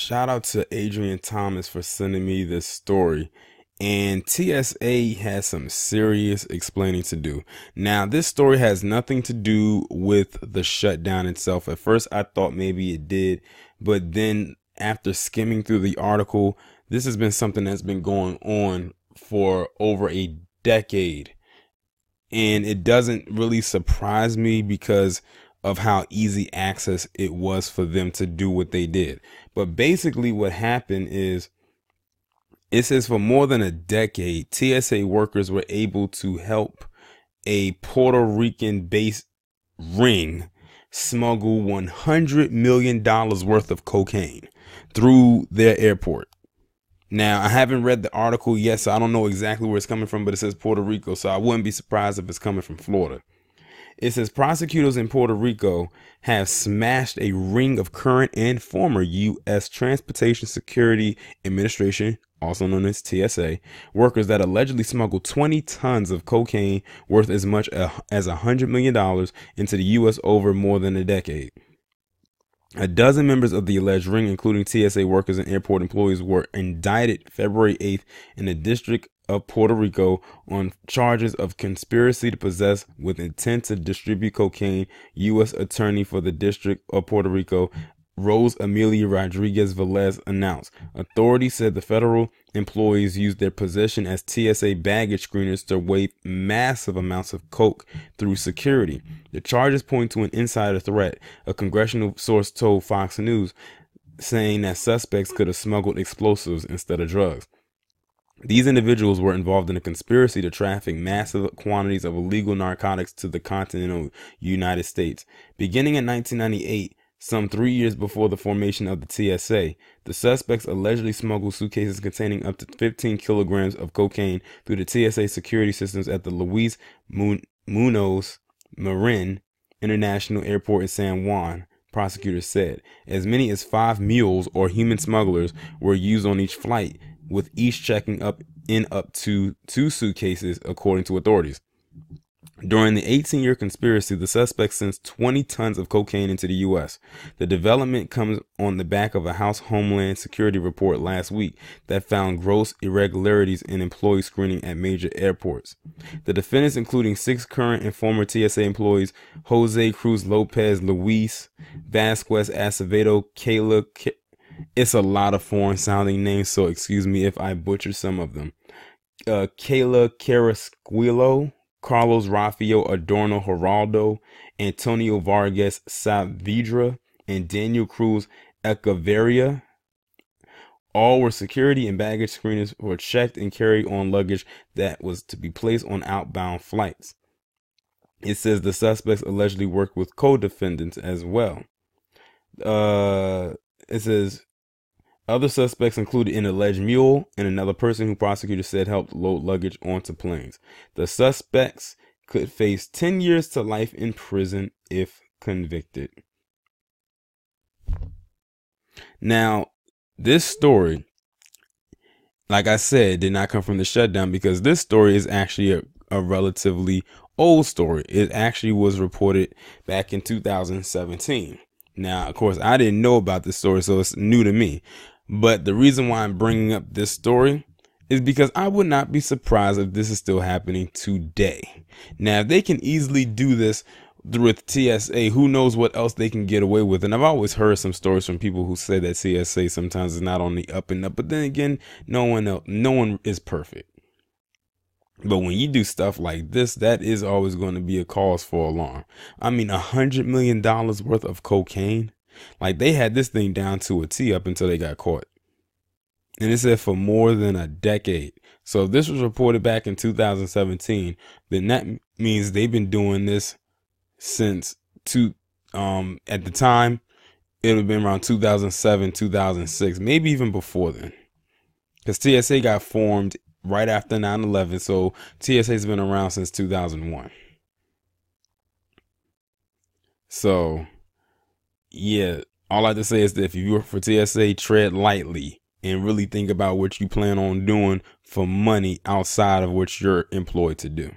Shout out to Adrian Thomas for sending me this story. And TSA has some serious explaining to do. Now, this story has nothing to do with the shutdown itself. At first, I thought maybe it did, but then after skimming through the article, this has been something that's been going on for over a decade. And it doesn't really surprise me because of how easy access it was for them to do what they did. But basically what happened is, it says for more than a decade, TSA workers were able to help a Puerto Rican based ring smuggle $100 million worth of cocaine through their airport. Now, I haven't read the article yet, so I don't know exactly where it's coming from, but it says Puerto Rico, so I wouldn't be surprised if it's coming from Florida. It says prosecutors in Puerto Rico have smashed a ring of current and former U.S. Transportation Security Administration, also known as TSA, workers that allegedly smuggled 20 tons of cocaine worth as much as $100 million into the U.S. over more than a decade. A dozen members of the alleged ring, including TSA workers and airport employees, were indicted February 8th in the District of Puerto Rico on charges of conspiracy to possess with intent to distribute cocaine. U.S. Attorney for the District of Puerto Rico, Rose Amelia Rodriguez Velez, announced. Authorities said the federal employees used their position as TSA baggage screeners to weigh massive amounts of coke through security. The charges point to an insider threat, a congressional source told Fox News, saying that suspects could have smuggled explosives instead of drugs. These individuals were involved in a conspiracy to traffic massive quantities of illegal narcotics to the continental United States. Beginning in 1998, some 3 years before the formation of the TSA, the suspects allegedly smuggled suitcases containing up to 15 kilograms of cocaine through the TSA security systems at the Luis Munoz Marin International Airport in San Juan, prosecutors said. As many as 5 mules or human smugglers were used on each flight, with each checking up to 2 suitcases, according to authorities. During the 18-year conspiracy, the suspects sent 20 tons of cocaine into the U.S. The development comes on the back of a House Homeland Security report last week that found gross irregularities in employee screening at major airports. The defendants, including 6 current and former TSA employees, Jose Cruz Lopez, Luis Vasquez Acevedo, Kayla, it's a lot of foreign sounding names, so excuse me if I butcher some of them. Kayla Carrasquillo, Carlos Rafael Adorno Geraldo, Antonio Vargas Saavedra, and Daniel Cruz Echeverria. All were security and baggage screeners who were checked and carried on luggage that was to be placed on outbound flights. It says the suspects allegedly worked with co-defendants as well. It says other suspects included an alleged mule and another person who prosecutors said helped load luggage onto planes. The suspects could face 10 years to life in prison if convicted. Now, this story, like I said, did not come from the shutdown because this story is actually a relatively old story. It actually was reported back in 2017. Now, of course, I didn't know about this story, so it's new to me. But the reason why I'm bringing up this story is because I would not be surprised if this is still happening today. Now, if they can easily do this with TSA, who knows what else they can get away with. And I've always heard some stories from people who say that TSA sometimes is not on the up and up. But then again, no one is perfect. But when you do stuff like this, that is always going to be a cause for alarm. I mean, $100 million worth of cocaine. Like, they had this thing down to a T up until they got caught. And it said for more than a decade. So if this was reported back in 2017, then that means they've been doing this since at the time, it would have been around 2007, 2006, maybe even before then. Because TSA got formed right after 9/11, so TSA's been around since 2001. So, yeah, all I have to say is that if you work for TSA, tread lightly and really think about what you plan on doing for money outside of what you're employed to do.